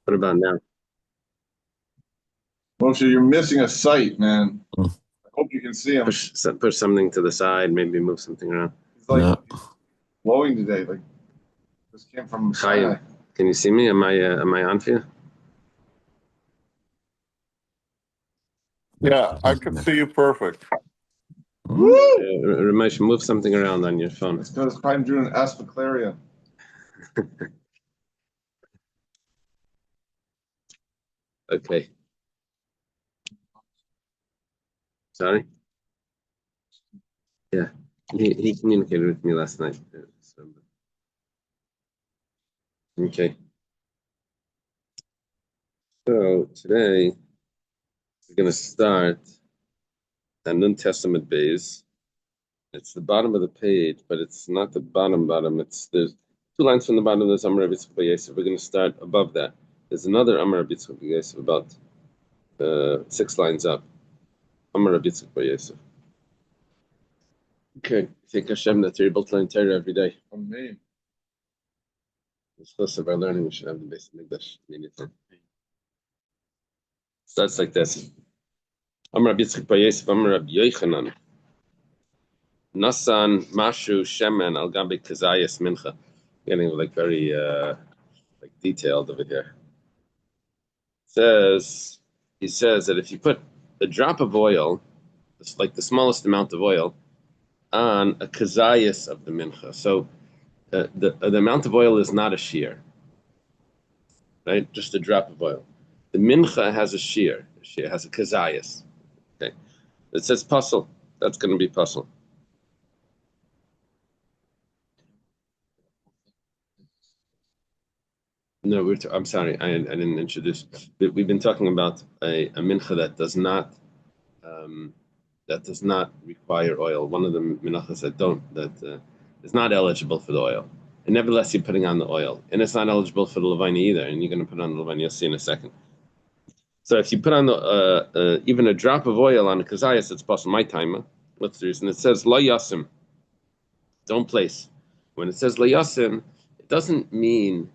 What about now? Moshe, you're missing a sight, man. Mm. I hope you can see him. Push something to the side, maybe move something around. He's like No. glowing today. Like this came from Sinai. Chaim, can you see me? Am I on for you? Yeah, I could see you perfect. Woo! Ramesh, move something around on your phone. It's because Chaim drew an asphaclaria. Okay. Sorry? Yeah. He communicated with me last night. Okay. So today we're going to start a New Testament base. It's the bottom of the page, but it's not the bottom. There's two lines from the bottom. There's Amar Rabbi Yitzchak Bar Yosef. We're going to start above that. There's another Amar Rabbi Yitzchak Bar Yosef about 6 lines up. Amar Rabbi Yitzchak Bar Yosef. Okay, thank Hashem that you're able to learn Torah every day. Amen. It's close of our learning. We should have the basic English immediately. Starts like this. Amar Rabbi Yitzchak Bar Yosef. Amar Rabbi Yochanan. Nasan Mashu Shemen Al Gabi Kazayas Mincha. Getting like very like detailed over here. He says that if you put a drop of oil, it's like the smallest amount of oil, on a kazayas of the mincha. So the amount of oil is not a shear, right? Just a drop of oil. The mincha has a shear. The shear has a kazayas. Okay, it says puzzle. That's going to be puzzle. No, I'm sorry, I didn't introduce. We've been talking about a mincha that does not require oil. One of the menachos that is not eligible for the oil. And nevertheless, you're putting on the oil. And it's not eligible for the levine either. And you're going to put on the levine, you'll see in a second. So if you put on the even a drop of oil on a kazayas, it's possible. My timer. What's the reason? It says lo yasim. Don't place. When it says lo yasim, it doesn't mean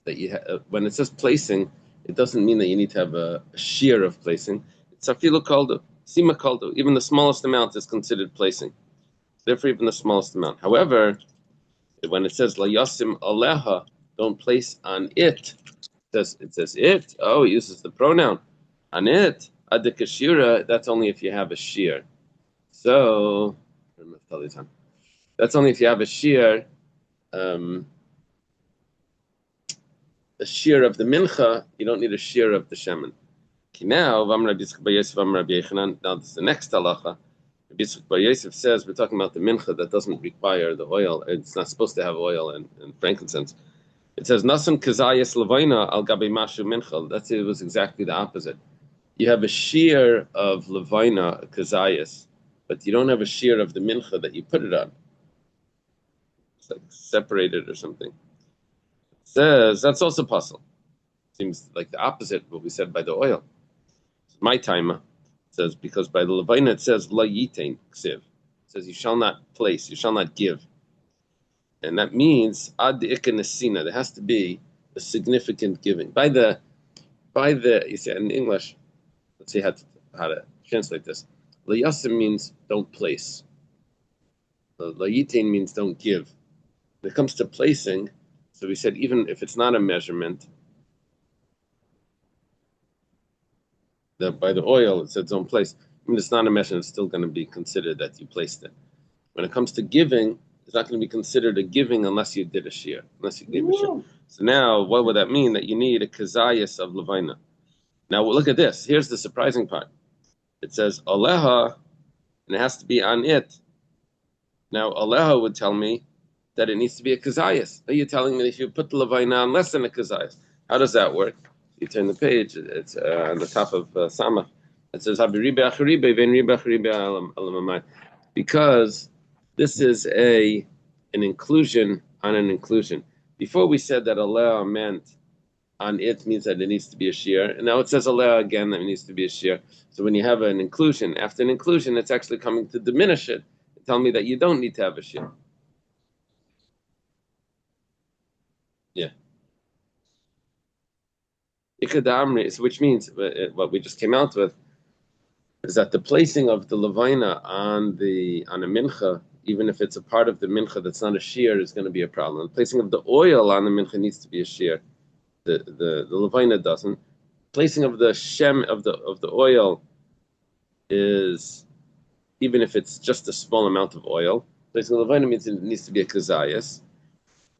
that when it says placing, it doesn't mean that you need to have a shear of placing. It's afilu kaldu, sima kaldu. Even the smallest amount is considered placing. Therefore, even the smallest amount. However, when it says la yasim aleha, don't place on it. It says it. Oh, it uses the pronoun on it. Adikashira. That's only if you have a shear. So that's only if you have a shear. A shear of the mincha, you don't need a shear of the shemen. Now, this is the next halacha. Rabbi Yitzchak Bar Yosef says we're talking about the mincha that doesn't require the oil. It's not supposed to have oil and frankincense. It says nasan kazayas levaina al gabi mashu mincha. It was exactly the opposite. You have a shear of levaina kazayas, but you don't have a shear of the mincha that you put it on. It's like separated or something. Says that's also possible. Seems like the opposite of what we said by the oil. My timer says because by the levina it says la yitain ksiv. It says you shall not place, you shall not give, and that means ad ikanesina. There has to be a significant giving by the you see in English. Let's see how to translate this. La yasim means don't place. La yitain means don't give. When it comes to placing, so we said even if it's not a measurement, that by the oil it said don't place. I mean, it's not a measurement; it's still going to be considered that you placed it. When it comes to giving, it's not going to be considered a giving unless you did a shear, unless you gave a shear. So now, what would that mean? That you need a kazayas of levina. Now look at this. Here's the surprising part. It says aleha, and it has to be on it. Now aleha would tell me that it needs to be a kazayas. Are you telling me that if you put the levina on less than a kazayas? How does that work? You turn the page, it's on the top of Samach. It says, because this is an inclusion on an inclusion. Before we said that Allah meant on it means that it needs to be a shear, and now it says Allah again that it needs to be a shear. So when you have an inclusion, after an inclusion, it's actually coming to diminish it. Tell me that you don't need to have a shear. Yeah. Ikadamri, which means what we just came out with is that the placing of the levina on a mincha, even if it's a part of the mincha that's not a shear, is going to be a problem. The placing of the oil on the mincha needs to be a shear. The levina doesn't. Placing of the shem of the oil is, even if it's just a small amount of oil. Placing the levina means it needs to be a kazayas.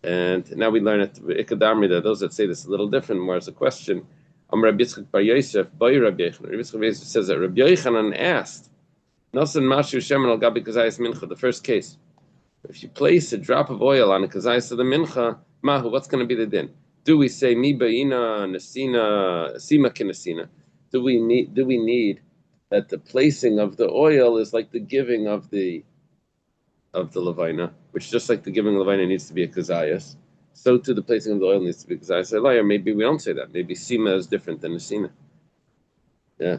And now we learn at Ikadamri that those that say this is a little different, whereas the question, Rabbi Yitzchak Bar Yosef, by Rabbi Yochanan. Rabbi Yitzchak Bar Yosef says that Rabbi Yochanan asked, Nasan Mashu Shemen al Gabi Kazayas Mincha, the first case. If you place a drop of oil on a Kazayas of the Mincha, Mahu, what's going to be the din? Do we say Mi Ba'ina Nasina Sima Kinasina? Do we need that the placing of the oil is like the giving of the levina, which just like the giving of levina needs to be a kazayas, so too the placing of the oil needs to be a kazayas. Or maybe we don't say that. Maybe sima is different than nesina. Yeah,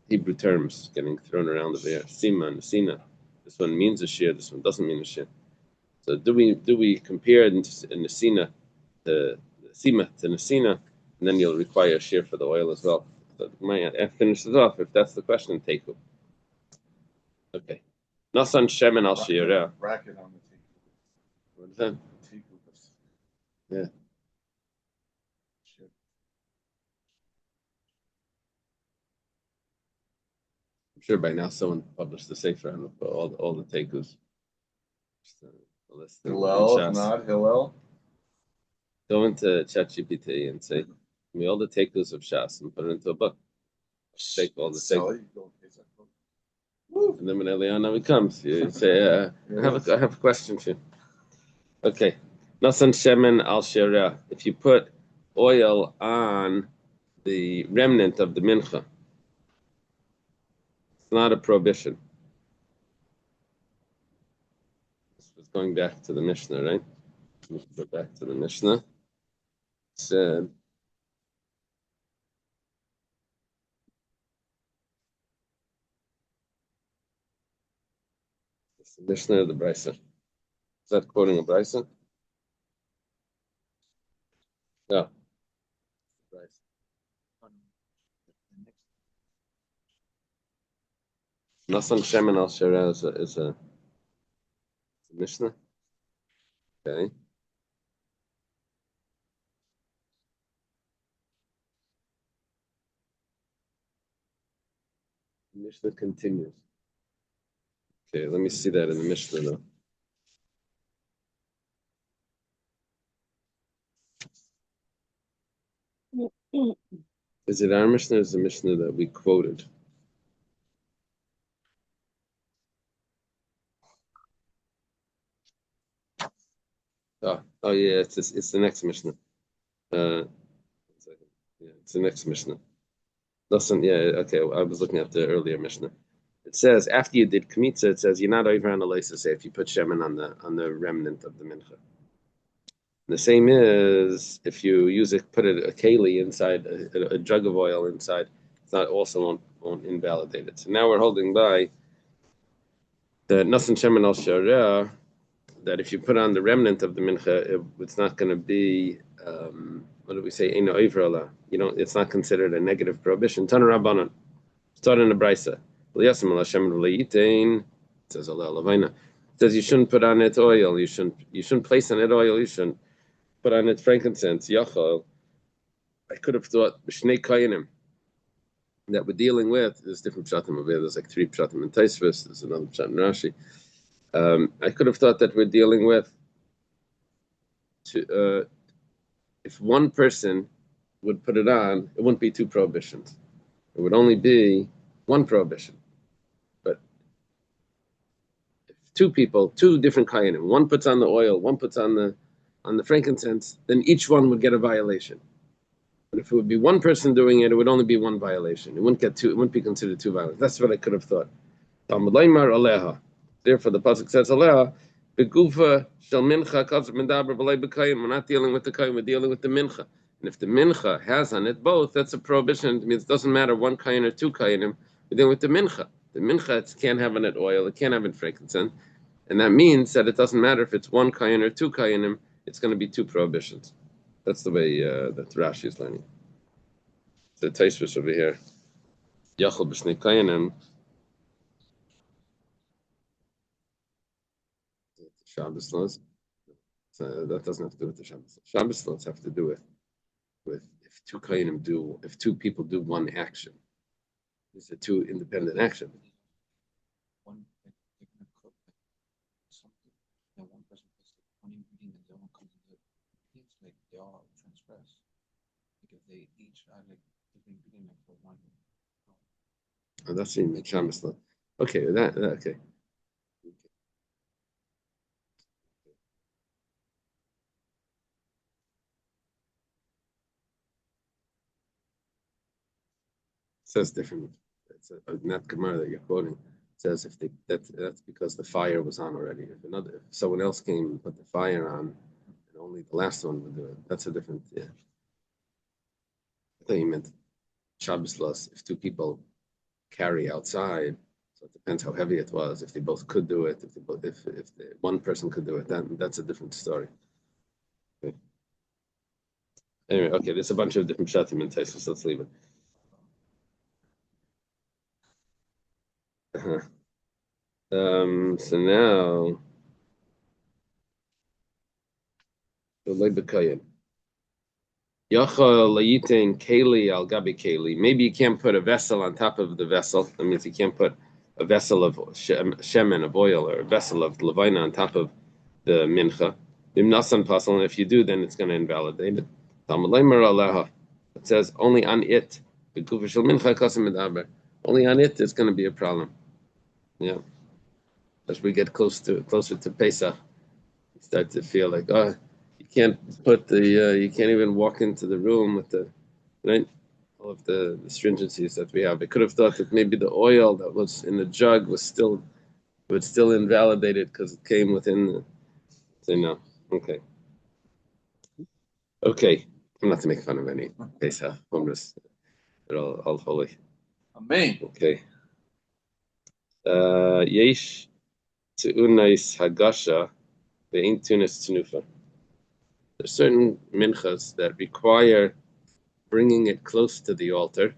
Hebrew terms getting thrown around over here. Sima and nesina. This one means a shear. This one doesn't mean a shear. So do we compare nesina to sima to nesina, and then you'll require a shear for the oil as well. So I finish it off if that's the question. Take it. Okay. Nasan shemen al shira. Bracket on the teak. What is that? Teak. Yeah. Shit. I'm sure by now someone published the sefer on all the tekus. Hillel, if not Hillel. Go into ChatGPT and say, "Give me all the tekus of Shas," and put it into a book. Take all the tekus. And then when Eliana comes, you say, I have a question for you. Okay. Nasan shemen al shira. If you put oil on the remnant of the mincha, it's not a prohibition. This was going back to the Mishnah, right? Let's go back to the Mishnah. It said, it's the Mishnah or the Brisa. Is that quoting a Brisa? No. Brisa. Nasan shemen al shira is a Mishnah. Okay. The Mishnah continues. Okay, let me see that in the Mishnah though. Is it our Mishnah or is the Mishnah that we quoted? Oh yeah, it's the next Mishnah. Yeah, it's the next Mishnah. Listen, yeah, okay. I was looking at the earlier Mishnah. It says after you did kmitza, it says you're not over on the laces if you put shemen on the remnant of the mincha. And the same is if you put a keli inside a jug of oil inside, it's not also won't invalidate it. So now we're holding by the nasan shemen al shara, that if you put on the remnant of the mincha, it's not going to be what do we say? You know, it's not considered a negative prohibition. Tana Rabbanan, start in the brisa. It says it says you shouldn't put on it oil. You shouldn't place on it oil. You shouldn't put on it frankincense. Yachol. I could have thought b'shnei kayanim that we're dealing with. There's different pshatim over here. There's like 3 pshatim in Taisvis. There's another pshat in Rashi. I could have thought that we're dealing with if one person would put it on, it wouldn't be 2 prohibitions. It would only be 1 prohibition. But if 2 people, 2 different kayanim, one puts on the oil, one puts on the frankincense, then each one would get a violation. But if it would be 1 person doing it, it would only be 1 violation. It wouldn't be considered 2 violations. That's what I could have thought. Therefore, the pasuk says, "Aleha begufa shel mincha kazav medaber b'lei b'kayim." We're not dealing with the kayim; we're dealing with the mincha. And if the mincha has on it both, that's a prohibition. It means it doesn't matter 1 kayin or 2 kayinim. We're dealing with the mincha. The mincha can't have on it oil; it can't have it frankincense, and that means that it doesn't matter if it's 1 kayin or 2 kayinim. It's going to be 2 prohibitions. That's the way that Rashi is learning. The Taisvus over here. Yachol b'shnei kayanim. Shabbos laws. So that doesn't have to do with the Shabbos. Shabbos laws have to do with if two kayanim if two people do one action. These are two independent actions. One, they're gonna cook something, and one person puts one ingredient and the other one comes and does it. It's like they all transgress. Like if they each add like different ingredient for one. Oh, that's in Shabbos law. Okay, okay. It says different. It's not Gemara that you're quoting. It says if that's because the fire was on already. If someone else came and put the fire on, and only the last one would do it. That's a different. Yeah. I thought you meant Shabbos laws. If two people carry outside, so it depends how heavy it was. If they both could do it, if one person could do it, then that's a different story. Okay. Anyway, okay, there's a bunch of different shatim and tastes, so let's leave it. So now the lebekayin. Yachal layitin keli al gabi keli. Maybe you can't put a vessel on top of the vessel. That means you can't put a vessel of shemen, of oil, or a vessel of levina on top of the mincha. Bimnasan pasal, and if you do, then it's going to invalidate it. It says only on it. Only on it is going to be a problem. Yeah. As we get closer to Pesach, you start to feel like, oh, you can't even walk into the room with all of the stringencies that we have. I could have thought that maybe the oil that was in the jug would still invalidate it because it came within the. So no, okay. I'm not to make fun of any Pesach. I'm just they're all holy. Amen. Okay. Yesh Tu'unais Hagasha, the Ein Tunis Tenufa. There's certain minchas that require bringing it close to the altar.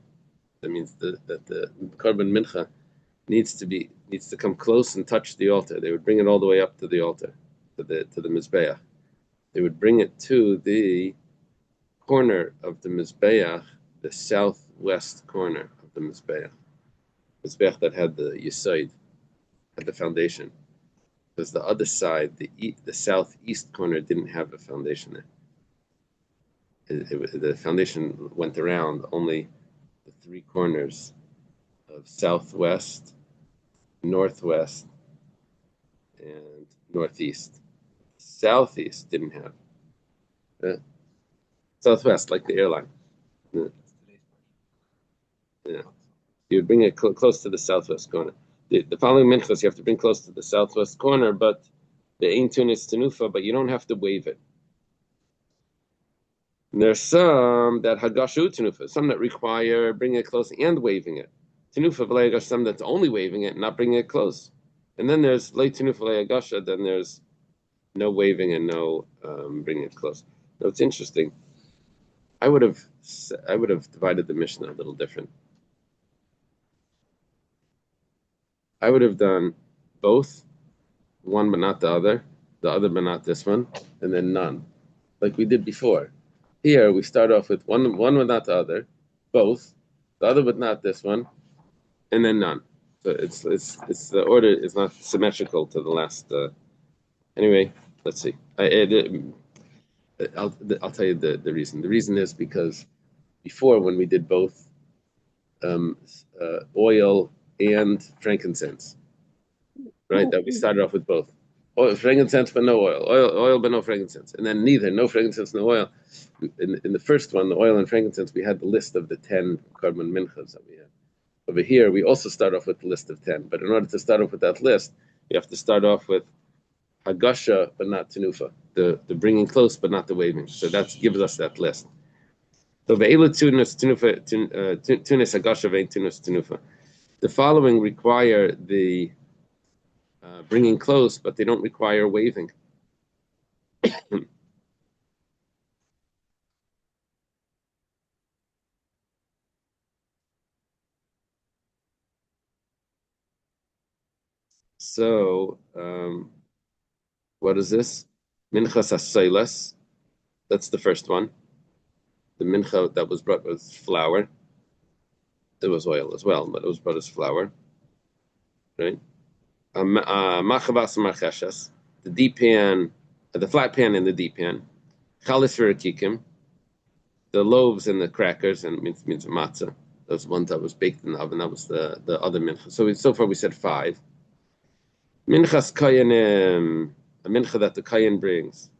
That means that the carbon mincha needs to come close and touch the altar. They would bring it all the way up to the altar, to the mizbeach. They would bring it to the corner of the mizbeach, the southwest corner of the mizbeach that had the yesod, had the foundation. Because the other side, the southeast corner, didn't have a foundation there. The foundation went around only the three corners of southwest, northwest, and northeast. Southeast didn't have. Southwest, like the airline. Yeah. You would bring it close to the southwest corner. The following minchas you have to bring close to the southwest corner, but the Ein Tunis Tenufa, but you don't have to wave it. And there's some that Hagashu Tenufa, some that require bringing it close and waving it. Tenufa V'le'agasha, some that's only waving it, not bringing it close. And then there's Le Tenufa V'le'agasha, then there's no waving and no bringing it close. Now it's interesting. I would have divided the Mishnah a little different. I would have done both, one but not the other but not this one, and then none, like we did before. Here we start off with one but not the other, both, the other but not this one, and then none. So it's the order is not symmetrical to the last. Anyway, let's see. I'll tell you the reason. The reason is because before, when we did both oil and frankincense, right? That we started off with both oil, frankincense, but no oil. Oil, but no frankincense, and then no frankincense, no oil. In the first one, the oil and frankincense, we had the list of the 10 carbon minchas that we had. Over here, we also start off with the list of 10. But in order to start off with that list, you have to start off with Hagasha, but not Tenufa. The bringing close, but not the waving. So that gives us that list. So ve'elu tunis Hagasha ve'in tunis Tenufa. The following require the bringing close, but they don't require waving. So, what is this? Minchas Asailas. That's the first one. The mincha that was brought was flour. There was oil as well, but it was brought as flour. Right? Machavas Marcheshas. The deep pan, the flat pan and the deep pan. Chalis v'rakikim. The loaves and the crackers, and means matzah. Those ones that was baked in the oven. That was the other mincha. So far we said 5. Minchas kayanim, a mincha that the kayan brings.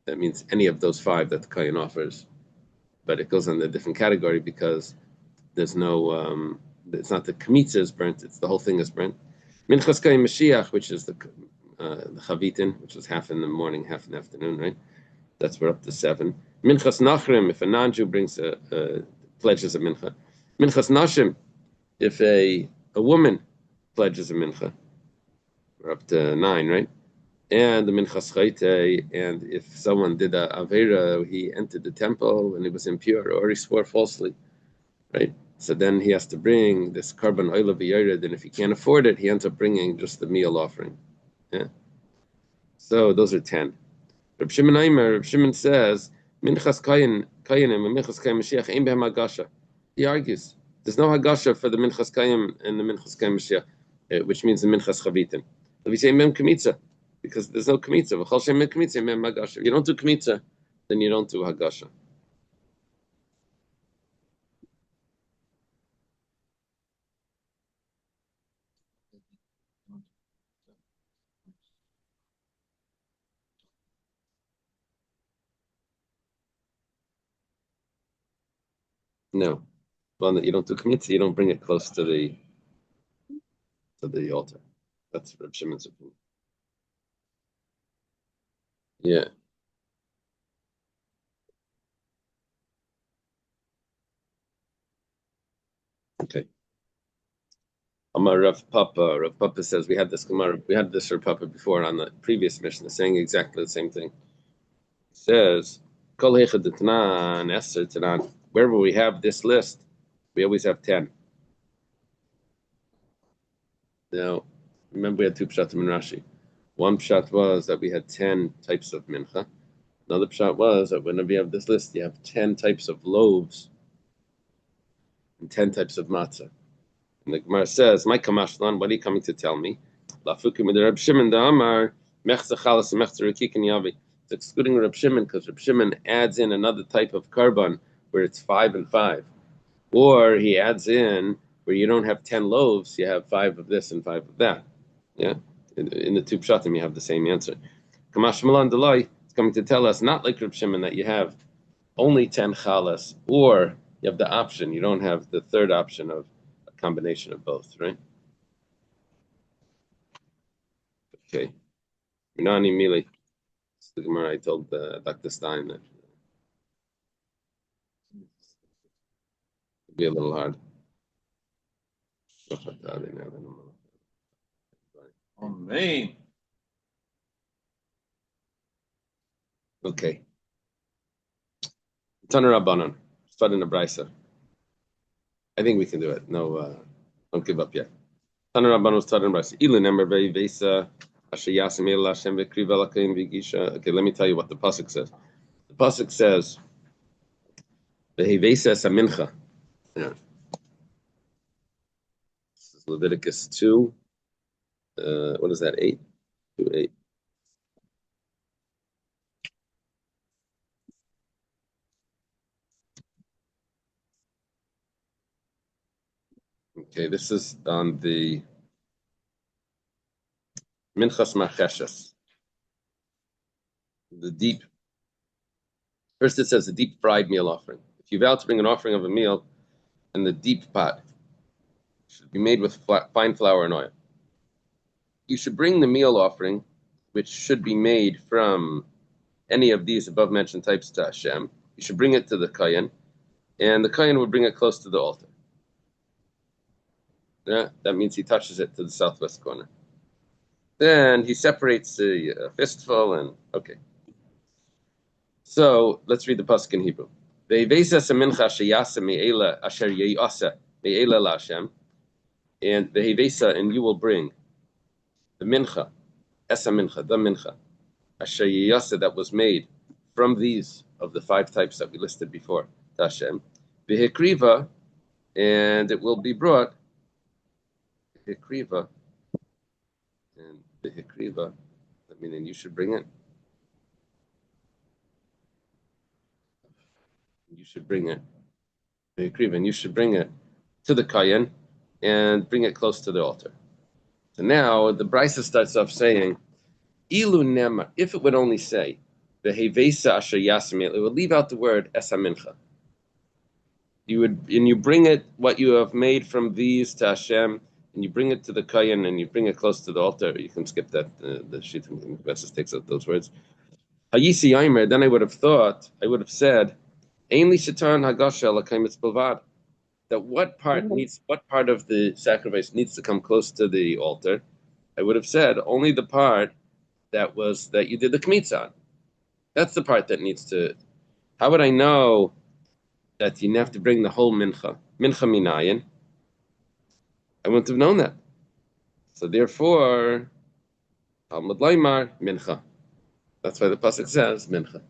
That means any of those 5 that the kayan offers, but it goes under a different category because there's no. It's not the kmitza is burnt; it's the whole thing is burnt. Minchas kayan Mashiach, which is the chavitin, which is half in the morning, half in the afternoon, right? That's we're up to 7. Minchas nachrim, if a non-Jew brings pledges a mincha. Minchas nashim, if a woman pledges a mincha. We're up to 9, right? And the minchas chayte, and if someone did a avera, he entered the temple and he was impure, or he swore falsely, right? So then he has to bring this carbon oil of yared, and if he can't afford it, he ends up bringing just the meal offering. Yeah. So those are 10. Reb Shimon says, Minchas kayanim and Minchas kayim Mashiach ein behem hagasha. He argues, there's no hagasha for the Minchas kayim and the Minchas kayim Mashiach, which means the Minchas chavitin. If you say mem kmitza, because there's no kmitza. V'chol shem mem kmitza, mem hagasha. If you don't do kmitza, then you don't do hagasha. No. Well, you don't do kmitza, you don't bring it close to the altar. That's Reb Shimon's opinion. Yeah. Okay. Amar Rav Papa. Rav Papa says we had this Gemara. We had this Rav Papa before on the previous Mishnah, saying exactly the same thing. He says, Kol heichad d'tanan, Esther tanan. Wherever we have this list, we always have 10. Now, remember we had 2 pshatim in Rashi. One pshat was that we had 10 types of mincha. Another pshat was that whenever you have this list, you have 10 types of loaves and 10 types of matzah. And the Gemara says, "My kamashlan, what are you coming to tell me?" Lafukim with Reb Shimon the Amar mechza chalas and mechza rekik and yavi. It's excluding Reb Shimon because Reb Shimon adds in another type of karban where it's 5 and 5, or he adds in where you don't have 10 loaves, you have 5 of this and 5 of that. Yeah, in the 2 pshatim you have the same answer. Kamash Malan Delay is coming to tell us not like Reb Shimon that you have only 10 chalas, or you have the option. You don't have the third option of combination of both, right? Okay. Minani Mili. It's the Gemara I told Dr. Stein that it'd be a little hard. Amen. Okay. Tana Rabbanon. Start in the Brisa. I think we can do it. No, don't give up yet. Tana Rabbanon start in the Brisa. Ilu number very vesa. Okay, let me tell you what the pasuk says. The pasuk says, "Vehivesa samincha." Yeah. This is Leviticus 2. What is that? 8. 2:8. Okay, this is on the Minchas Marcheshas. The deep. First, it says the deep fried meal offering. If you vow to bring an offering of a meal, in the deep pot should be made with fine flour and oil. You should bring the meal offering, which should be made from any of these above-mentioned types to Hashem. You should bring it to the Kayan, and the Kayan would bring it close to the altar. Yeah, that means he touches it to the southwest corner. Then he separates the fistful, and okay. So let's read the pasuk in Hebrew. And you will bring the mincha, esa mincha, the mincha, asher yiyasa, that was made from these of the 5 types that we listed before, to Hashem, b'hekriva, and it will be brought, b'hekriva, and b'hekriva, meaning you should bring it. You should bring it, b'hekriva, and you should bring it to the kayan and bring it close to the altar. So now the Brisa starts off saying, Ilu nema, if it would only say, Vehevesa asher yasim, it would leave out the word esa mincha. You bring it, what you have made from these to Hashem, and you bring it to the kayan, and you bring it close to the altar. You can skip that, the sheet from the Vesis takes out those words. Hayisi Yaimer, then I would have said, Ainli Shatan Hagasha Lakaimitz Bavad. That what part of the sacrifice needs to come close to the altar? I would have said only the part that you did the kmitza on. That's the part that needs to. How would I know that you have to bring the whole mincha minayin? I wouldn't have known that. So therefore, Talmud Laimar mincha. That's why the pasuk says mincha.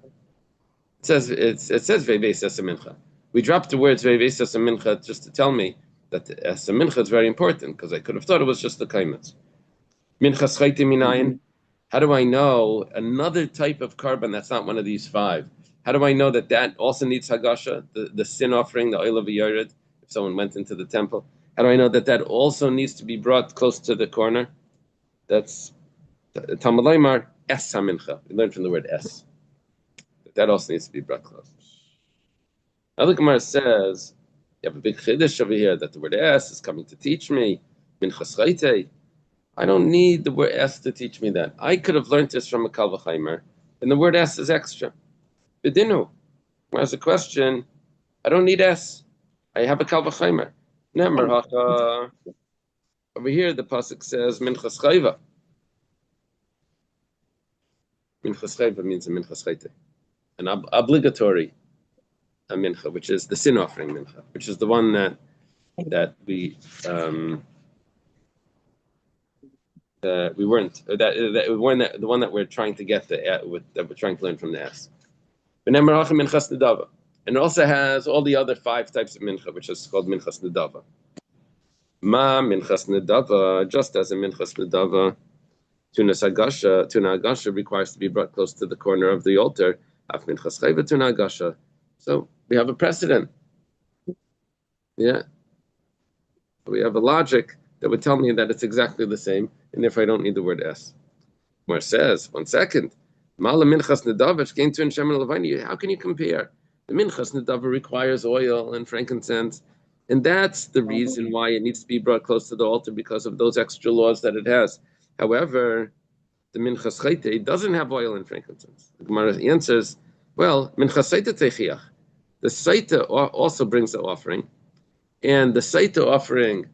It says ve'ves esa mincha. We dropped the words ve'ves esa mincha just to tell me that the esa mincha is very important, because I could have thought it was just the kaimetz. Mincha schayte minayin. How do I know another type of carbon that's not one of these 5? How do I know that also needs hagasha, the sin offering, the oil of yored, if someone went into the temple? How do I know that also needs to be brought close to the corner? That's Talmud Laimar es hamincha. We learned from the word es. That also needs to be brought close. Now the Gemara says, you have a big chiddush over here that the word es is coming to teach me minchas chayte. I don't need the word es to teach me that. I could have learned this from a Kal V'chaimer, and the word es is extra. B'dinu. Whereas a question, I don't need es. I have a Kal V'chaimer. Nemer hacha. Over here, the pasuk says minchas chayva. Minchas chayva means a minchas chayte, an obligatory mincha, which is the sin offering mincha, which is the one that we weren't the one that we're trying to get that we're trying to learn from the S. And it also has all the other 5 types of mincha, which is called minchas nedava. Ma minchas nedava, just as a minchas nedava, tuna agasha requires to be brought close to the corner of the altar. Af minchas chayva tuna agasha. So we have a precedent. Yeah. We have a logic that would tell me that it's exactly the same, and if I don't need the word es. Mar says, 1 second. Mala minchas nedava came to Shem and Levine. How can you compare? The minchas nedava requires oil and frankincense, and that's the reason why it needs to be brought close to the altar, because of those extra laws that it has. However, the minchas chayte doesn't have oil and frankincense. The Gemara answers, well, minchas chayte techiach. The saita also brings the offering, and the saita offering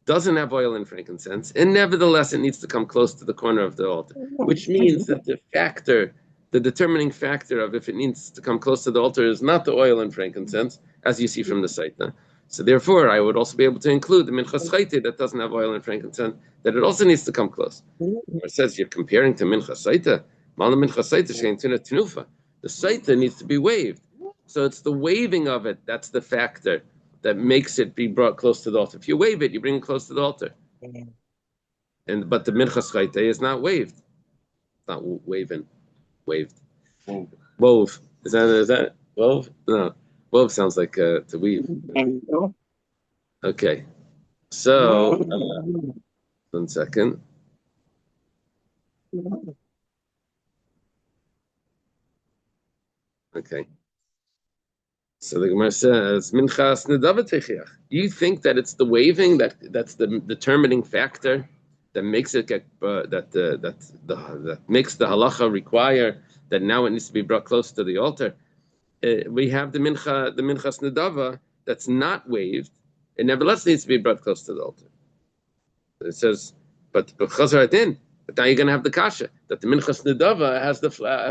doesn't have oil and frankincense, and nevertheless it needs to come close to the corner of the altar, which means that the determining factor of if it needs to come close to the altar is not the oil and frankincense, as you see from the saita. So therefore, I would also be able to include the minchas chayte that doesn't have oil and frankincense, that it also needs to come close. It says you're comparing to minchas saita. Mala minchas saita shein tuna tenufa. The saita needs to be waved. So it's the waving of it that's the factor that makes it be brought close to the altar. If you wave it, you bring it close to the altar. But the minchas chayte is not waved. It's not waving. Waved. Wove. Is that wove? No. Wove sounds like to weave. Okay. So 1 second. Okay. So the Gemara says, "Minchas nedava techiach." You think that it's the waving that's the determining factor that makes it get that makes the halacha require that now it needs to be brought close to the altar. We have the minchas nedava that's not waved, it nevertheless needs to be brought close to the altar. It says, but now you're going to have the kasha that the minchas nedava has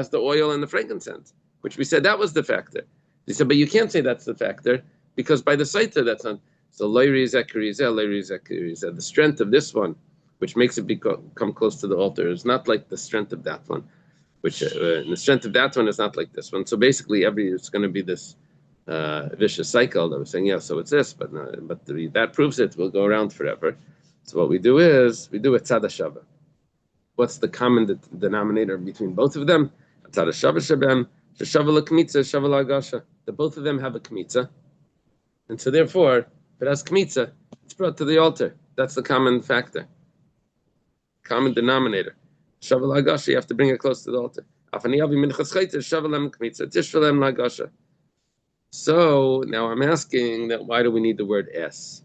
the oil and the frankincense, which we said that was the factor. He said, but you can't say that's the factor, because by the saita that's not. So the strength of this one which makes it come close to the altar. It's not like the strength of that one, which the strength of that one is not like this one. So basically, it's going to be this vicious cycle that we're saying, yeah, so it's this, but that proves it. We'll go around forever. So what we do is we do a tzad hashava. What's the common denominator between both of them? Tzad hashava shabem sheshava l'kmitza shava l'agasha. The both of them have a kmitza, and so therefore, if it has kmitza, it's brought to the altar. That's the common factor, common denominator. Shava l'agasha, you have to bring it close to the altar. Afaniyavi minchas chayta shava lem kmitza tishralem l'agasha. So now I'm asking that why do we need the word S?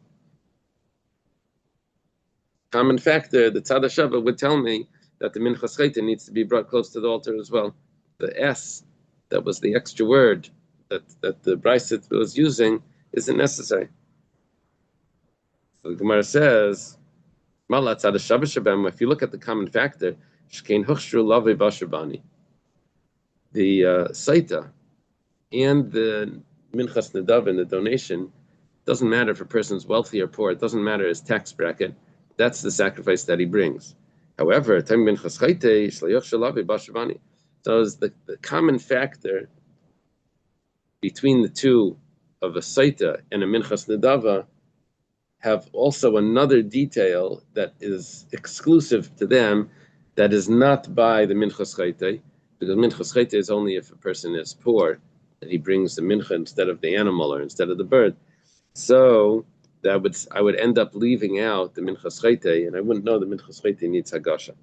Common factor, the tzad hashava would tell me that the minchas chayta needs to be brought close to the altar as well. The S, that was the extra word that the Brisa was using, isn't necessary. So the Gemara says, Malat tzad hashava shabem, if you look at the common factor, shkein huchshru lavei bashabani. The saita and the minchas nadav and the donation doesn't matter if a person's wealthy or poor. It doesn't matter his tax bracket. That's the sacrifice that he brings. However, so is the common factor between the two of a saita and a minchas nedava have also another detail that is exclusive to them, that is not by the minchas chayte, because minchas chayte is only if a person is poor, that he brings the mincha instead of the animal or instead of the bird. So I would end up leaving out the minchas chayte, and I wouldn't know the minchas chayte needs hagasha.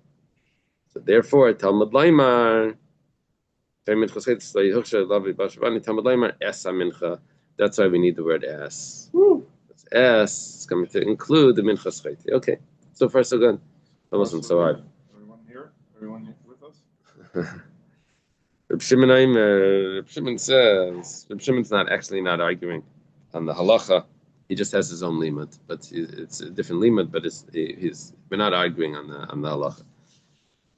So therefore, Talmud Laimar, that's why we need the word es. That's es. It's coming to include the minchas chayte. Okay, so far so good. That wasn't so hard. Everyone here? Everyone with us? Reb Shimon says, Reb Shimon's not arguing on the halacha. He just has his own limud, but it's a different limud. But we're not arguing on the halacha.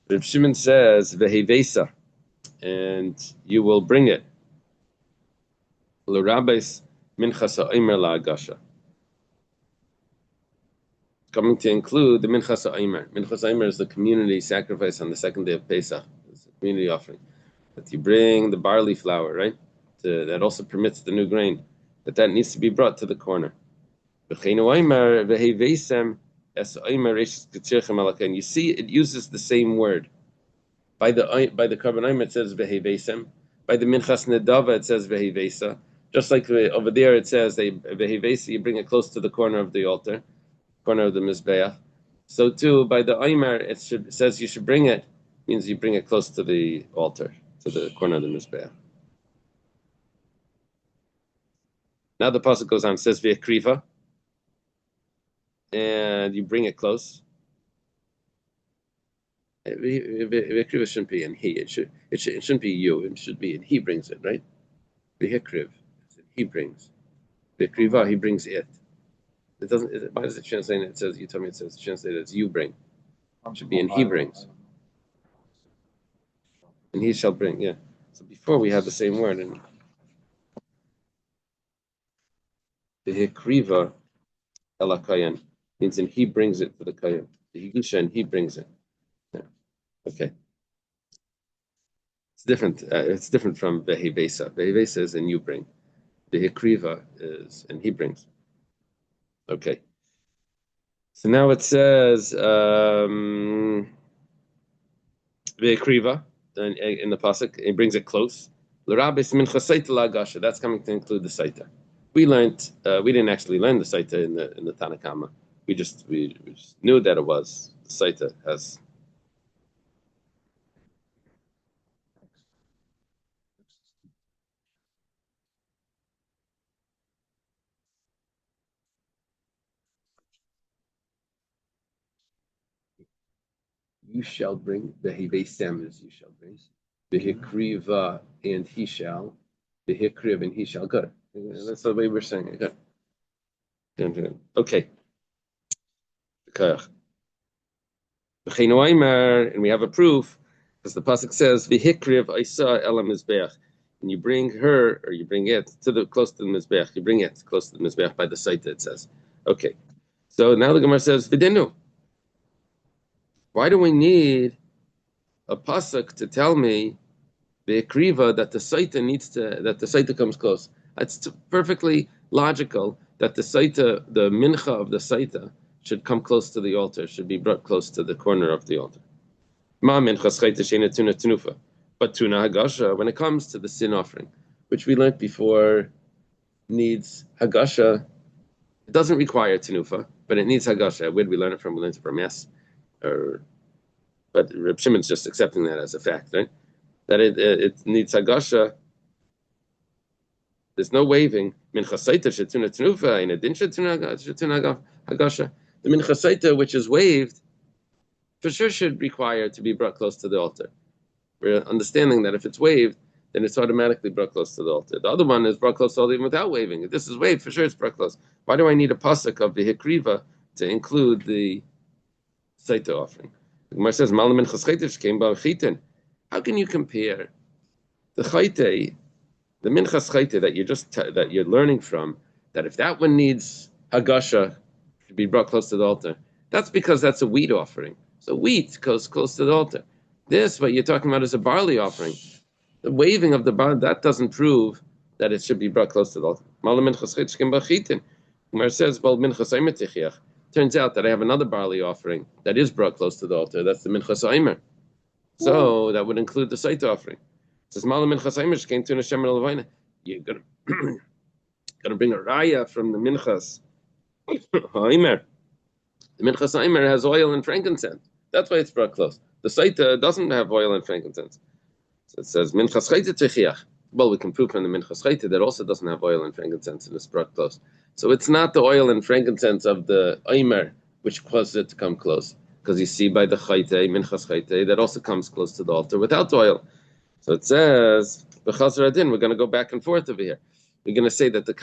Reb Shimon says vehevesa, and you will bring it. L'rabbeis minchas ha'omer la'agasha. Coming to include the minchas ha'omer. Minchas ha'omer is the community sacrifice on the second day of Pesach. It's a community offering. That you bring the barley flour, right? That also permits the new grain. That needs to be brought to the corner. And you see, it uses the same word. By the Karban it says vehevesem. By the Minchas Nedava it says vehevesa. Just like over there it says vehevesa, you bring it close to the corner of the altar, corner of the Mizbeach. So too, by the Omer it says you should bring it, means you bring it close to the altar, to the corner of the Mizbeach. Now the pasuk goes on, it says v'ekriva, and you bring it close. V'ekriva shouldn't be in he. It shouldn't be you. It should be in he brings it, right? V'ekriv, he brings. V'ekriva, he brings it. It doesn't. Why does it translate? It says you told me it says translated as you bring. It should be in he brings. And he shall bring. Yeah. So before we had the same word and. The hekriva elakayan means and he brings it to the kayan. The higusha and he brings it. Yeah. Okay. It's different. It's different from behevesa. Behevesa is and you bring. The hekriva is and he brings. Okay. So now it says the hekriva in the pasuk. It brings it close. L'rabes mincha saita la'agasha. That's coming to include the saita. We learned. We didn't actually learn the saita in the Tanakama. We just knew that it was the saita has. You shall bring the hevesem is you shall bring the hikriva and he shall the hikriv and he shall. Good. That's the way we're saying it. Good. Okay. And we have a proof because the pasuk says v'hikriv isa elam mizbeach, and you bring her or you bring it to close to the mizbeach. You bring it close to the mizbeach by the site. It says. Okay. So now the Gemara says v'dinu. Why do we need a pasuk to tell me the akriva that the saita comes close? It's perfectly logical that the mincha of the saita should come close to the altar, should be brought close to the corner of the altar. Ma mincha saita sheina tuna tenufa, but tuna hagasha, when it comes to the sin offering, which we learned before, needs hagasha. It doesn't require tenufa, but it needs hagasha. Where did we learn it from? We learned it from but Reb Shimon's just accepting that as a fact, right? That it needs hagasha. There's no waving. Mincha saita shetuna tenufa, and din shetuna hagasha. The mincha saita, which is waved, for sure should require to be brought close to the altar. We're understanding that if it's waved, then it's automatically brought close to the altar. The other one is brought close to the altar even without waving. If this is waved, for sure it's brought close. Why do I need a pasuk of the hikriva to include the saita offering? The Gemara says, "Malam minchas chayte came by chitin." How can you compare the chayte, the minchas chayte that you're learning from, that if that one needs hagasha to be brought close to the altar, that's because that's a wheat offering. So wheat goes close to the altar. This, what you're talking about, is a barley offering. The waving of the barley, that doesn't prove that it should be brought close to the altar. Gemara says, well, turns out that I have another barley offering that is brought close to the altar. That's the minchas aimer. So that would include the site offering. It says, you're going to bring a raya from the minchas aimer. The minchas aimer has oil and frankincense. That's why it's brought close. The saita doesn't have oil and frankincense. So it says, minchas chayte techiach. Well, we can prove from the minchas chayte that also doesn't have oil and frankincense and it's brought close. So it's not the oil and frankincense of the aimer which causes it to come close. Because you see by the chayte, minchas chayte, that also comes close to the altar without oil. So it says, b'chazar adin, we're going to go back and forth over here. We're going to say that the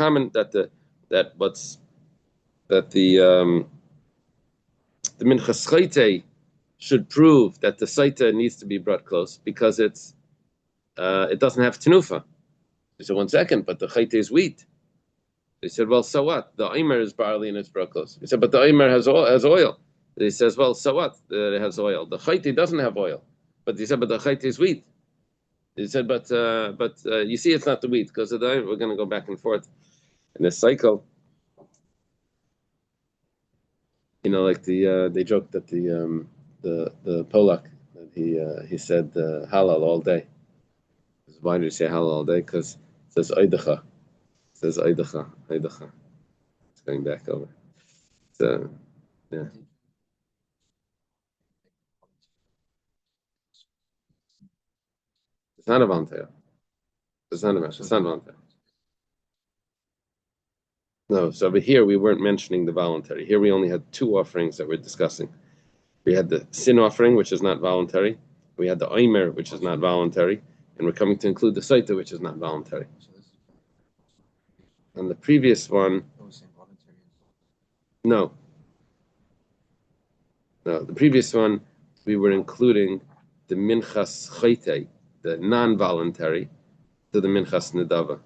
minchas chayte should prove that the saita needs to be brought close because it doesn't have tenufa. He said, 1 second, but the chayte is wheat. He said, well, so what? The aimer is barley and it's brought close. He said, but the aimer has oil. He says, well, so what? It has oil. The chayte doesn't have oil. But he said, but the chayte is wheat. He said, but you see, it's not the wheat because of the aimer. We're going to go back and forth in this cycle. Like they joked that the Polak, that he said halal all day. Why do you say halal all day? Because it says Eidacha. It says Eidacha. It's going back over. So, yeah. It's not a voluntary. It's not voluntary. No, so over here we weren't mentioning the voluntary. Here we only had 2 offerings that we're discussing. We had the sin offering, which is not voluntary. We had the aimer, which is not voluntary. And we're coming to include the saita, which is not voluntary. And the previous one, no, the previous one, we were including the minchas chayte, the non-voluntary, to the minchas nedava.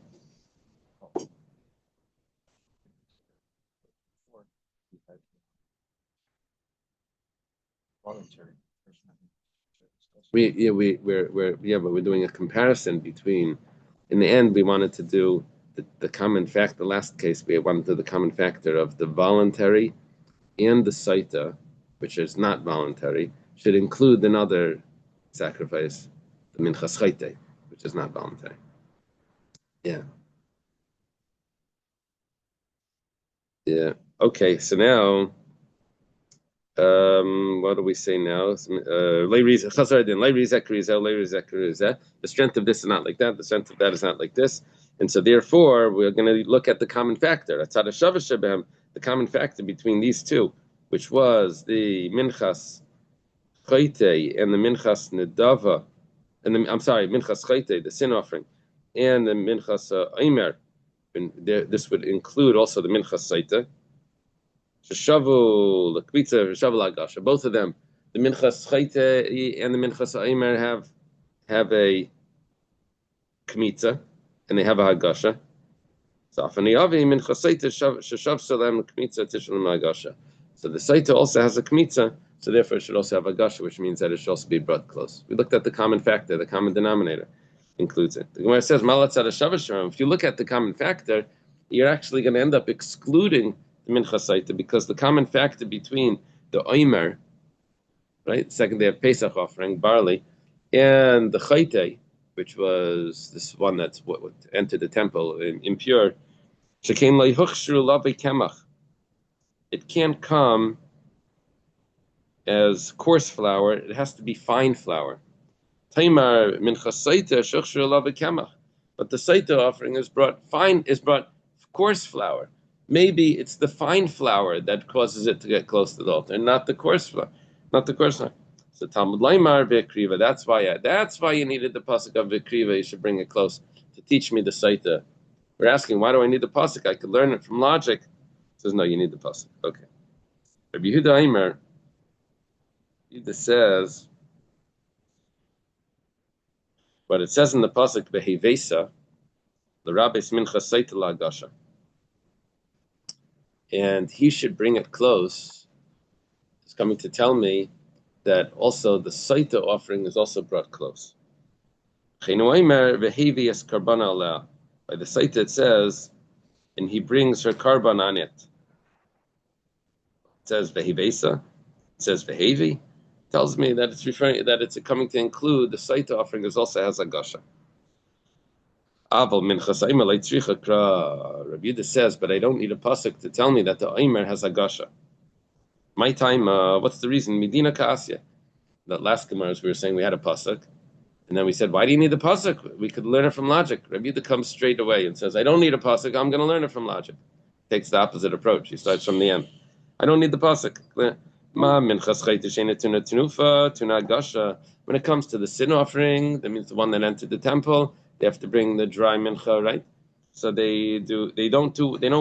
We're doing a comparison between. In the end, we wanted to do the common fact. The last case, we wanted to do the common factor of the voluntary and the saita, which is not voluntary, should include another sacrifice, the minchas chayte, which is not voluntary. Yeah. Okay. So now. What do we say now? The strength of this is not like that. The strength of that is not like this. And so therefore, we're going to look at the common factor. The common factor between these two, which was the minchas chayte and the minchas nedava, minchas chayte, the sin offering, and the minchas aimer. This would include also the minchas saita. Shavu, Lakvitza, Shavu Lagasha. Both of them, the Minchas Chayte and the Minchas Aimer have a Kmitza, and they have a Hagasha. So the Saita also has a Kmitza, So therefore, it should also have Hagasha, which means that it should also be brought close. We looked at the common factor, the common denominator includes it. The Gemara says, if you look at the common factor, you're actually going to end up excluding the Mincha Saita, because the common factor between the Omer, right, second day of Pesach offering, barley, and the Chayte, which was this one that's what entered the temple impure, it can't come as coarse flour, it has to be fine flour. Taimar mincha saita shuchshur lava kemach, but the saita offering is brought coarse flour. Maybe it's the fine flour that causes it to get close to the altar, and not the coarse flour, So Talmud Laimar v'ekriva. That's why you needed the pasuk of v'ekriva. You should bring it close to teach me the saita. We're asking, why do I need the pasuk? I could learn it from logic. He says, no, you need the pasuk. Okay. Rabbi Yehuda Aimer, Yehuda says, but it says in the pasuk behevesa, the rabbis mincha saita lagasha, and he should bring it close. He's coming to tell me that also the saita offering is also brought close. By the saita it says, and he brings her karban on it. It says vehevesa, it says vehevi. Tells me that it's referring that it's coming to include the saita offering is also has a gasha. Aval minchas aimer leitzricha kra. Rabbi Yehuda says, but I don't need a pasuk to tell me that the aimer has a gasha. My time, what's the reason? Medina Kaasya. That last Gemaras we were saying we had a pasuk, and then we said, why do you need the pasuk? We could learn it from logic. Rabbi Yehuda comes straight away and says, I don't need a pasuk. I'm going to learn it from logic. Takes the opposite approach. He starts from the end. I don't need the pasuk. When it comes to the sin offering, that means the one that entered the temple, they have to bring the dry mincha, right? So they don't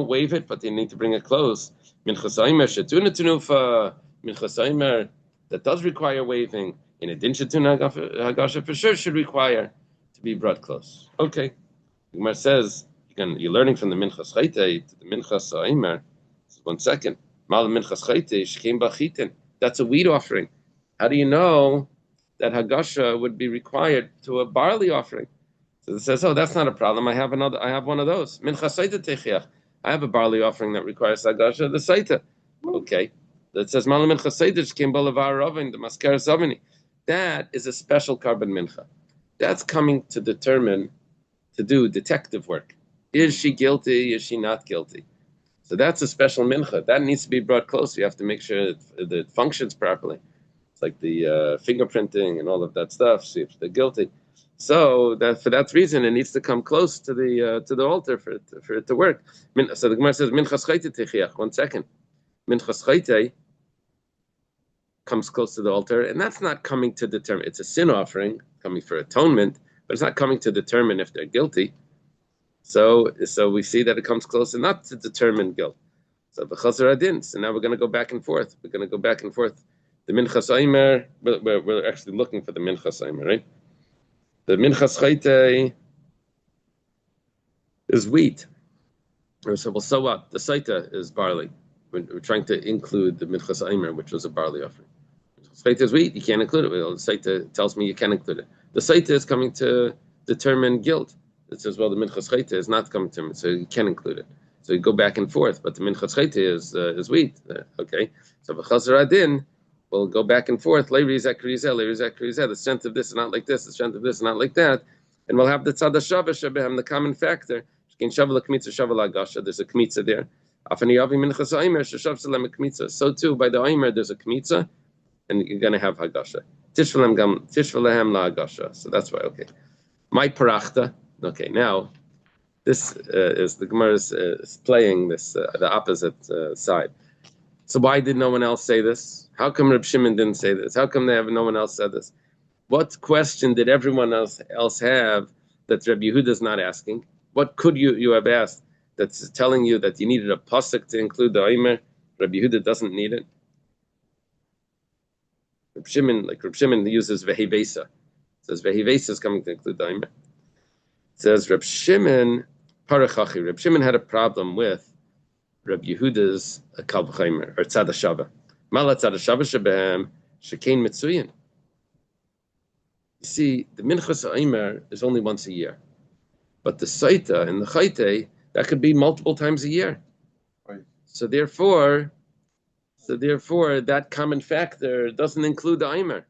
wave it, but they need to bring it close. Mincha that does require waving, in a din shetuna hagasha for sure should require to be brought close. Okay, the Gemara says you're learning from the minchas chayte to the minchas aimer. 1 second. That's a wheat offering. How do you know that hagasha would be required to a barley offering? So it says, oh, that's not a problem. I have one of those. I have a barley offering that requires hagasha, the saita. Okay. That says the masker. That is a special carbon mincha. That's coming to do detective work. Is she guilty? Is she not guilty? So that's a special mincha. That needs to be brought close. You have to make sure that it functions properly. It's like the fingerprinting and all of that stuff. See if they're guilty. So that for that reason, it needs to come close to the altar for it to work. So the Gemara says, minchas chayte techiach. 1 second. Minchas chayte comes close to the altar, and that's not coming to determine. It's a sin offering, coming for atonement, but it's not coming to determine if they're guilty. So we see that it comes close enough to determine guilt. So b'chazar adin. So now we're going to go back and forth. The minchas aimer. We're actually looking for the minchas aimer, right? The minchas chayte is wheat. So what? The saita is barley. We're trying to include the minchas aimer, which was a barley offering. Minchas chayte is wheat. You can't include it. Well, the saita tells me you can include it. The saita is coming to determine guilt. It says, well, the minchas chayte is not coming to him, so you can include it. So you go back and forth, but the minchas chayte is wheat. Okay, so b'chazar adin, we'll go back and forth. The strength of this is not like this. The strength of this is not like that, and we'll have the tzad hashava shebehem, the common factor. There's a kmitza there. So too, by the aimer, there's a kmitza, and you're going to have hagasha. Tishvalehem la hagasha. So that's why. Okay, my parachta. Okay, now this is the Gemara is playing this the opposite side. So why did no one else say this? How come Reb Shimon didn't say this? How come no one else said this? What question did everyone else have that Reb Yehuda is not asking? What could you have asked that's telling you that you needed a pasuk to include the Omer? Reb Yehuda doesn't need it. Reb Shimon uses vehevesa. Says vehevesa is coming to include the Omer. Says Reb Shimon parachachi. Reb Shimon had a problem with Reb Yehuda's kal v'chaimer or tzad hashava. Malatzad Shabbos Shebehem Shekain Mitzuyin. You see, the Minchas Aimer is only once a year, but the Saita and the Chayte, that could be multiple times a year. Right. So therefore, that common factor doesn't include the Aimer.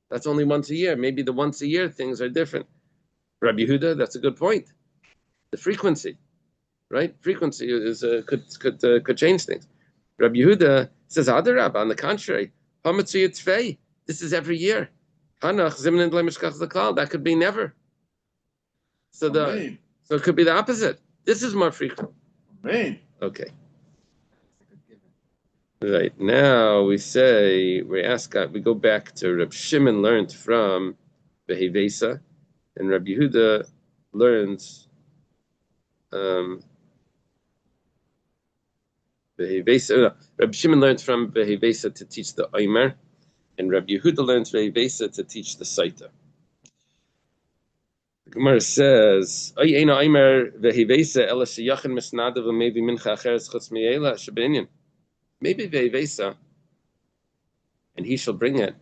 That's only once a year. Maybe the once a year things are different. Rabbi Yehuda, that's a good point. The frequency, right? Frequency could change things. Rabbi Yehuda says, Adarab, on the contrary, this is every year. That could be never. So it could be the opposite. This is more frequent. Amen. Okay. Right. Now we go back to Reb Shimon learned from Behevesa, and Rabbi Yehuda learns Rabbi Shimon learns from Behevesa to teach the Omer, and Rabbi Yehuda learns Behevesa to teach the Saita. The Gemara says, maybe Behevesa, and he shall bring it,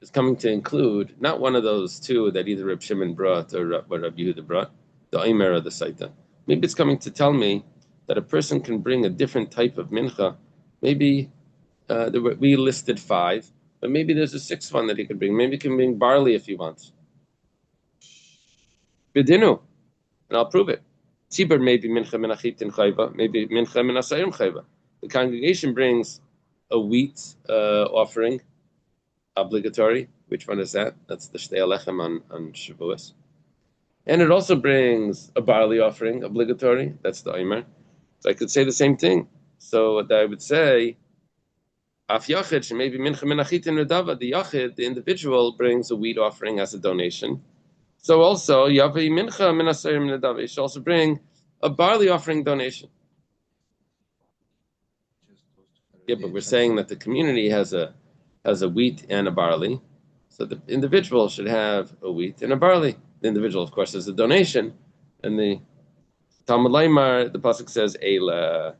is coming to include not one of those two that either Reb Shimon brought or what Rabbi Yehuda brought, the Omer or the Saita. Maybe it's coming to tell me that a person can bring a different type of mincha. Maybe we listed 5, but maybe there's a 6th one that he can bring. Maybe he can bring barley if he wants. Bidinu, and I'll prove it. Tzibur maybe mincha menachitin chayva, maybe mincha menasayim chayva. The congregation brings a wheat offering, obligatory. Which one is that? That's the Shtei Alechem on Shavuos. And it also brings a barley offering, obligatory. That's the Omer. So I could say the same thing. So what I would say, Af Yachid, maybe Mincha Menachitin Redava, the Yachid, the individual, brings a wheat offering as a donation. So also, Yavi Mincha Menasayim Redava, you should also bring a barley offering donation. Yeah, but we're saying that the community has a wheat and a barley. So the individual should have a wheat and a barley. The individual, of course, is a donation. And the Talmud Laimar, the pasuk says Eila,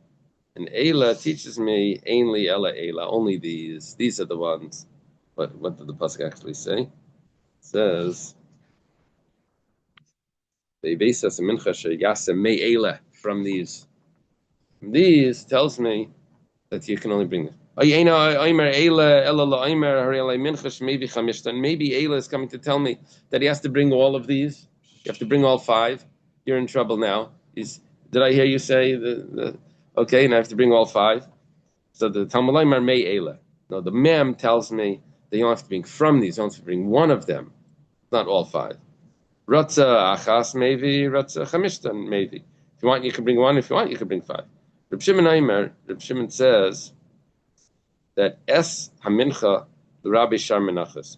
and Eila teaches me ainly Ela Eila, only these. These are the ones. What did the pasuk actually say? It says Beivesas mincha sheyase me Eila, from these. From these tells me that you can only bring this. Maybe Eila is coming to tell me that he has to bring all of these. You have to bring all 5. You're in trouble now. Did I hear you say okay, and I have to bring all 5? So the Talmud Laimar may Eila. No, the Mem tells me that you don't have to bring from these, you don't have to bring one of them, not all 5. Ratza achas maybe, ratza chamishtan maybe. If you want, you can bring 1. If you want, you can bring 5. Reb Shimon says that es hamincha the Rabbi Shar Menachos.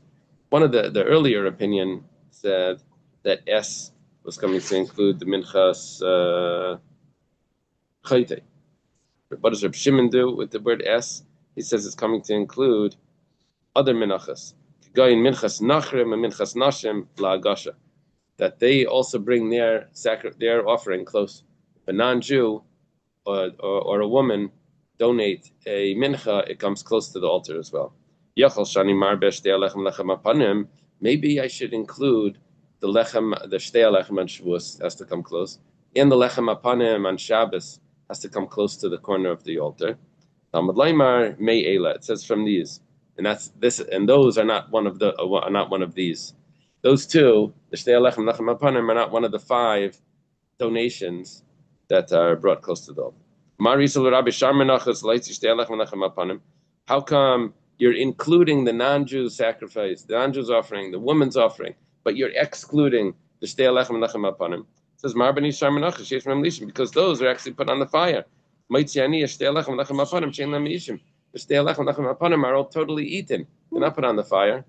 One of the earlier opinion said that es was coming to include the minchas chayte. What does Reb Shimon do with the word es? He says it's coming to include other minachas. Gayin minchas nachrim and minchas nashim la'agasha. That they also bring their offering close. If a non-Jew or a woman donate a mincha, it comes close to the altar as well. Maybe I should include the shtei alechem on Shavuos has to come close, and the lechem apanim on Shabbos has to come close to the corner of the altar. Talmud Laimar mei eila. It says from these, and that's this, and those are not one of these. Those 2, the shtei alechem, lechem apanim, are not one of the 5 donations that are brought close to the altar. How come you're including the non-Jews sacrifice, the non-Jews offering, the woman's offering, but you're excluding the shtei alechem and lechem apanim? It says because those are actually put on the fire. The shtei alechem and lechem apanim are all totally eaten. They're not put on the fire.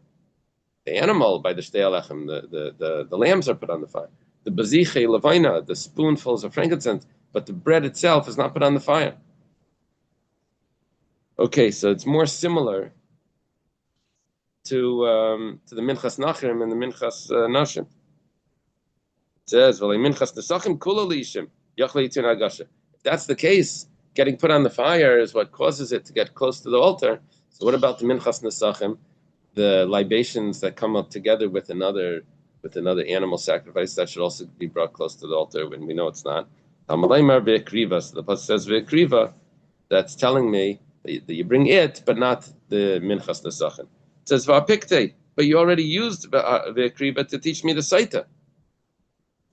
The animal by the shtei alechem, the lambs are put on the fire. The baziche levina, the spoonfuls of frankincense, but the bread itself is not put on the fire. Okay, so it's more similar to the minchas nachrim and the minchas nashim. It says, minchas nesachim kula liishim yachle yitun agasha. If that's the case, getting put on the fire is what causes it to get close to the altar. So what about the minchas nesachim, the libations that come up together with another animal sacrifice that should also be brought close to the altar when we know it's not? So the pasuk says ve'ekriva, that's telling me that you bring it, but not the minchas nesachim. It says va'apikte, but you already used ve'ekriva to teach me the saita.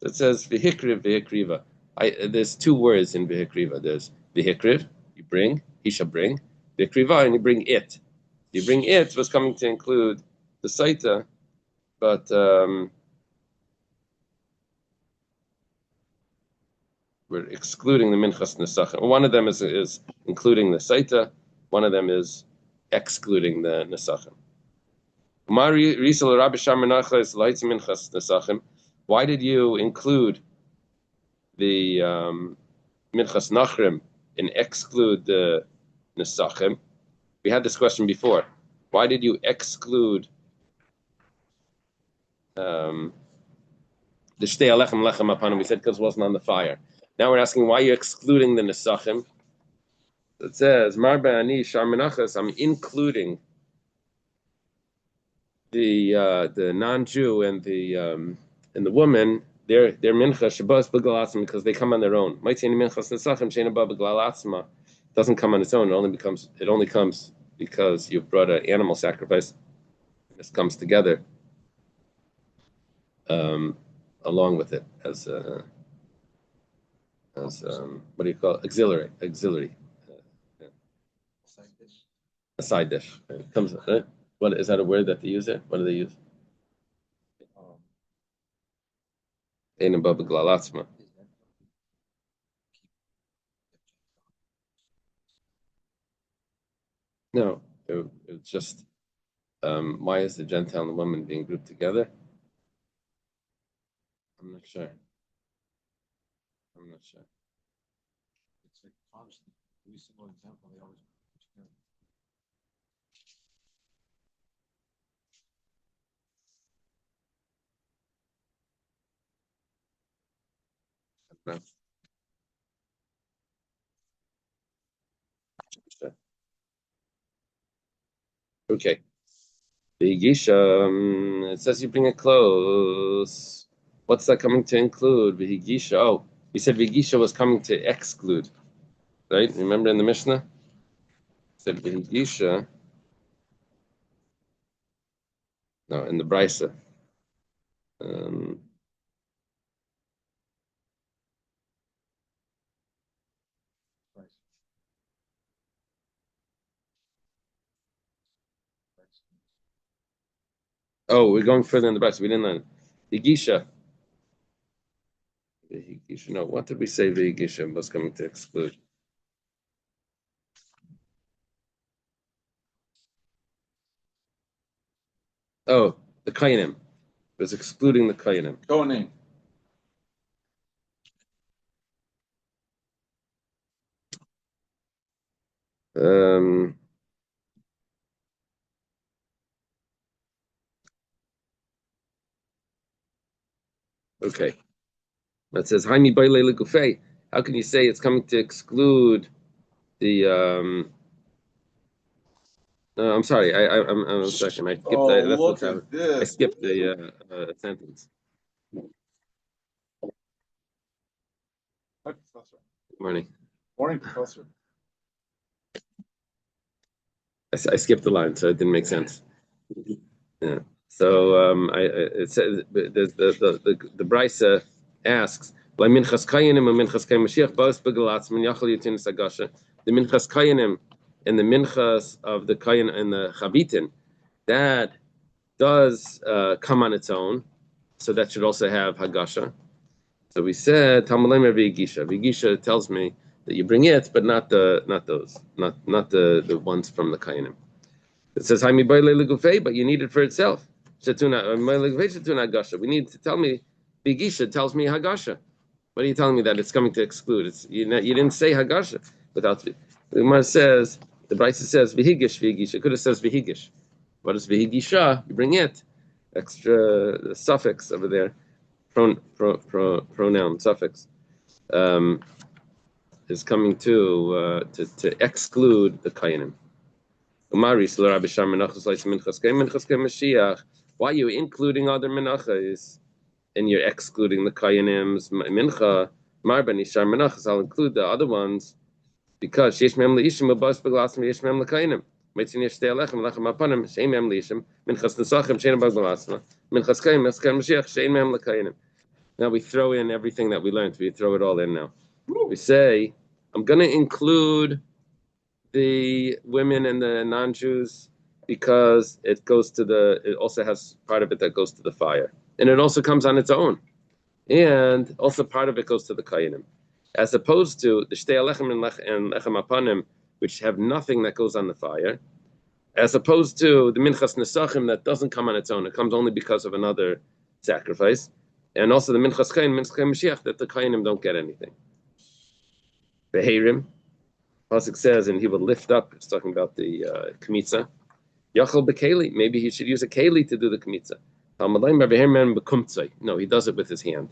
It says v'hikriva. There's two words in v'hikriva. There's v'hikriv, you bring, he shall bring, v'hikriva, and you bring it. You bring it was coming to include the saita, but we're excluding the minchas nesachim. One of them is including the saita. One of them is excluding the nesachim. Why did you include the minchas nachrim and exclude the nesachim? We had this question before. Why did you exclude the shtei alechem lechem upon him? We said because it wasn't on the fire. Now we're asking why you're excluding the nesachim. It says marba ani shar menachos. I'm including the non-Jew and the woman. Their mincha shabas b'galatzma because they come on their own. Might say minchas nesachim sheina ba b'galatzma doesn't come on its own. It only comes because you've brought an animal sacrifice. This comes together along with it as what do you call it? Auxiliary. A side dish. It comes. What is that a word that they use there? What do they use? Ein above glalatzma. No, it's just why is the Gentile and the woman being grouped together? I'm not sure. It's like constant. Every single example, they always put together. No. Sure. Okay. The Gisha, it says you bring it close. What's that coming to include? Vihigisha. Oh, we said Vihigisha was coming to exclude. Right? Remember in the Mishnah? It said Vihigisha. No, in the Brisa. Oh, we're going further in the Brisa. We didn't learn. Vihigisha. No, what did we say Vihigisha was coming to exclude? Oh, the Kainim. It was excluding the Kainim. Kohanim. Okay. That says Haimi Baile Legufei. How can you say it's coming to exclude the no, I'm sorry. I'm a second. I skipped that. That's what's happening. I skipped the sentence. Hi, Professor. Good morning. Morning, Professor. I skipped the line, so it didn't make sense. Yeah. So it says the Brisa asks, the minchas kayanim and the minchas of the kayan and the chavitin, that does come on its own, so that should also have hagasha. So we said Talmud Vigisha. Vigisha tells me that you bring it, but not the ones from the kayanim. It says but you need it for itself. We need to tell me. Vigisha tells me hagasha. What are you telling me that it's coming to exclude? You didn't say hagasha without. The Gemara says the Brisa says vihigish. It could have says vihigish. What is vihigisha? You bring it. Extra suffix over there, pronoun suffix, is coming to exclude the kayanim. Why are you including other menachas and you're excluding the kayanim's mincha? I'll include the other ones because sheyesh mem leishim abas beglasim yesh mem lekayanim. Mitzin yesh stei alechem lechem apanim shein mem leishim minchas nesachim shein abas beglasim minchas kayim meskan mashiach shein mem lekayanim. Now we throw in everything that we learned. We throw it all in now. We say, I'm going to include the women and the non-Jews because it also has part of it that goes to the fire. And it also comes on its own. And also part of it goes to the kayanim. As opposed to the shtei alechem and lechem apanim, which have nothing that goes on the fire. As opposed to the minchas nesachim that doesn't come on its own. It comes only because of another sacrifice. And also the minchas kayin mashiach, that the kayanim don't get anything. Behirim, Pasuk says, and he will lift up. It's talking about the kmitza. Yachal bekeli. Maybe he should use a keli to do the kmitza. No, he does it with his hand.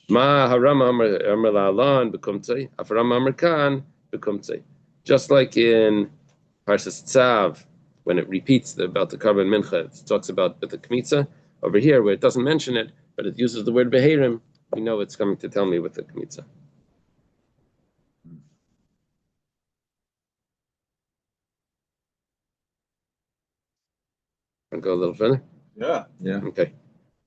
Ma haram amar la'alan bekumtzei, afaram amar kan bekumtzei. Just like in Parshas Tzav, when it repeats about the carbon mincha, it talks about the kmitza. Over here, where it doesn't mention it, but it uses the word behirim, we know it's coming to tell me with the kmitza. Want to go a little further? Yeah. Okay.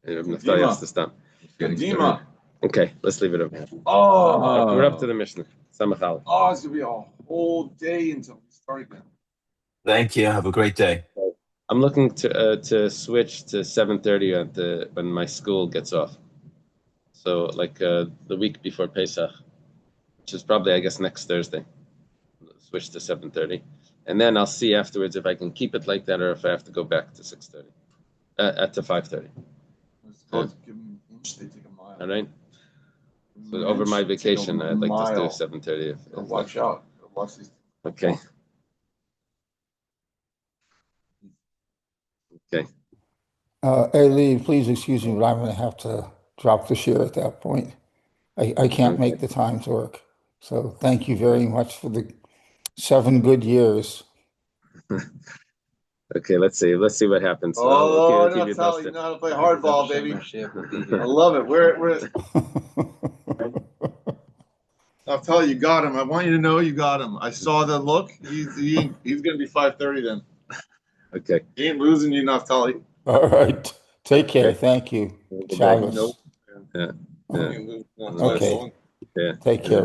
Naftali has to stop. Kadima. Okay, let's leave it over here. Oh. We're up to the Mishnah. Samachal. Oh, it's gonna be a whole day until we start again. Thank you. Have a great day. I'm looking to switch to 7:30 when my school gets off. So like the week before Pesach, which is probably I guess next Thursday. Switch to 7:30, and then I'll see afterwards if I can keep it like that or if I have to go back to 6:30, to 5:30. Give them an inch, they take a mile. All right. So over my vacation, I'd like to do 7:30. Watch out. Watch these. Okay. Okay. Eli, please excuse me, but I'm going to have to drop the share at that point. I can't make the times work. So thank you very much for the 7 good years. Okay, let's see what happens. Oh, keep you Naftali, you posted. know how to play hardball, baby. I love it. We're Naftali, you got him. I want you to know you got him. I saw the look. He's gonna be 5:30 then. Okay. He ain't losing you, Naftali. All right. Take care. Thank you. Shabbos. Nope. Yeah. He ain't losing. Okay. Yeah. Take care.